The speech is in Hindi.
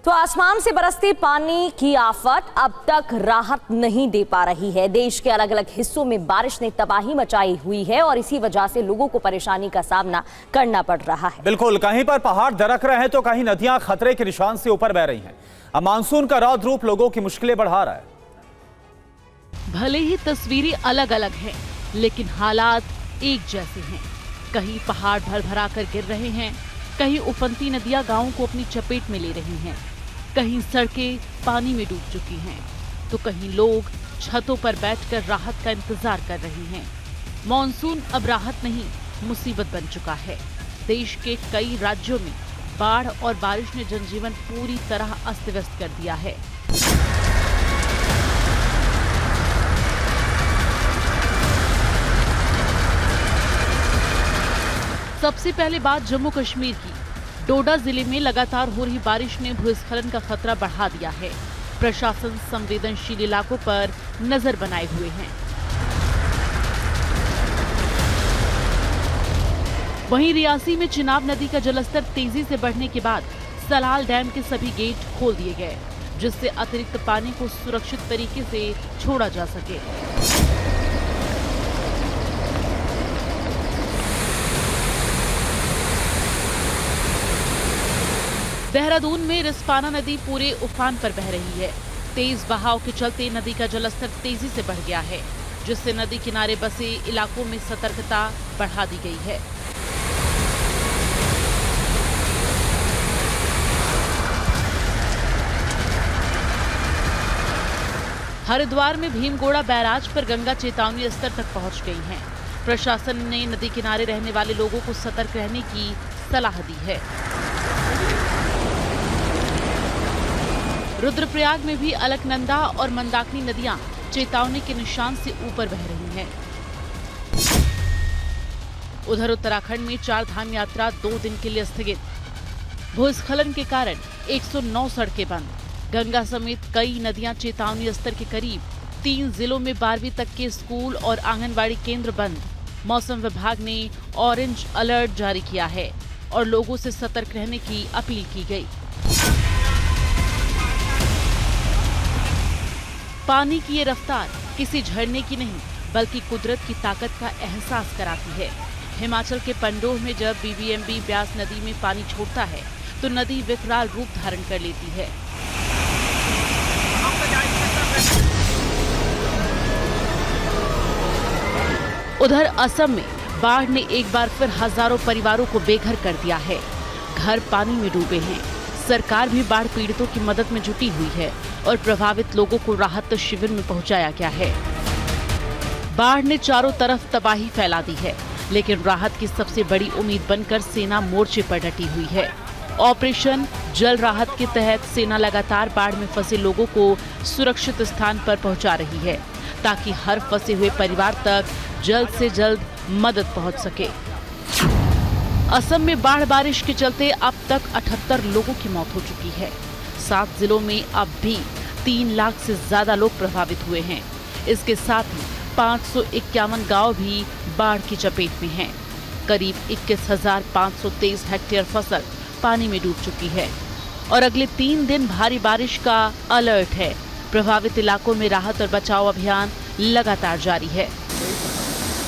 तो आसमान से बरसते पानी की आफत अब तक राहत नहीं दे पा रही है। देश के अलग अलग हिस्सों में बारिश ने तबाही मचाई हुई है और इसी वजह से लोगों को परेशानी का सामना करना पड़ रहा है। बिल्कुल, कहीं पर पहाड़ दरक रहे हैं तो कहीं नदियां खतरे के निशान से ऊपर बह रही हैं। अब मानसून का रौद्र रूप लोगों की मुश्किलें बढ़ा रहा है। भले ही तस्वीरें अलग अलग हैं, लेकिन हालात एक जैसे हैं। कहीं पहाड़ भरभरा कर गिर रहे हैं, कहीं उफनती नदियां गांवों को अपनी चपेट में ले रही हैं, कहीं सड़कें पानी में डूब चुकी हैं, तो कहीं लोग छतों पर बैठकर राहत का इंतजार कर रहे हैं। मॉनसून अब राहत नहीं, मुसीबत बन चुका है। देश के कई राज्यों में बाढ़ और बारिश ने जनजीवन पूरी तरह अस्त व्यस्त कर दिया है। सबसे पहले बात जम्मू कश्मीर की। डोडा जिले में लगातार हो रही बारिश ने भूस्खलन का खतरा बढ़ा दिया है। प्रशासन संवेदनशील इलाकों पर नजर बनाए हुए हैं। वहीं रियासी में चिनाब नदी का जलस्तर तेजी से बढ़ने के बाद सलाल डैम के सभी गेट खोल दिए गए, जिससे अतिरिक्त पानी को सुरक्षित तरीके से छोड़ा जा सके। देहरादून में रिस्पाना नदी पूरे उफान पर बह रही है। तेज बहाव के चलते नदी का जलस्तर तेजी से बढ़ गया है, जिससे नदी किनारे बसे इलाकों में सतर्कता बढ़ा दी गई है। हरिद्वार में भीमगोड़ा बैराज पर गंगा चेतावनी स्तर तक पहुंच गई है। प्रशासन ने नदी किनारे रहने वाले लोगों को सतर्क रहने की सलाह दी है। रुद्रप्रयाग में भी अलकनंदा और मंदाकिनी नदियां चेतावनी के निशान से ऊपर बह रही हैं। उधर उत्तराखंड में 4 धाम यात्रा 2 दिन के लिए स्थगित। भूस्खलन के कारण 109 सड़कें बंद। गंगा समेत कई नदियां चेतावनी स्तर के करीब। 3 जिलों में 12वीं तक के स्कूल और आंगनबाड़ी केंद्र बंद। मौसम विभाग ने ऑरेंज अलर्ट जारी किया है और लोगों से सतर्क रहने की अपील की गई। पानी की ये रफ्तार किसी झरने की नहीं, बल्कि कुदरत की ताकत का एहसास कराती है। हिमाचल के पंडोह में जब बीबीएमबी ब्यास नदी में पानी छोड़ता है तो नदी विकराल रूप धारण कर लेती है। उधर असम में बाढ़ ने एक बार फिर हजारों परिवारों को बेघर कर दिया है। घर पानी में डूबे हैं। सरकार भी बाढ़ पीड़ितों की मदद में जुटी हुई है और प्रभावित लोगों को राहत शिविर में पहुंचाया गया है। बाढ़ ने चारों तरफ तबाही फैला दी है, लेकिन राहत की सबसे बड़ी उम्मीद बनकर सेना मोर्चे पर डटी हुई है। ऑपरेशन जल राहत के तहत सेना लगातार बाढ़ में फंसे लोगों को सुरक्षित स्थान पर पहुंचा रही है, ताकि हर फंसे हुए परिवार तक जल्द से जल्द मदद पहुंच सके। असम में बाढ़ बारिश के चलते अब तक 78 लोगों की मौत हो चुकी है। 7 जिलों में अब भी 3 लाख से ज्यादा लोग प्रभावित हुए हैं। इसके साथ ही 551 गांव भी बाढ़ की चपेट में हैं। करीब 21,523 हेक्टेयर फसल पानी में डूब चुकी है और अगले 3 दिन भारी बारिश का अलर्ट है। प्रभावित इलाकों में राहत और बचाव अभियान लगातार जारी है।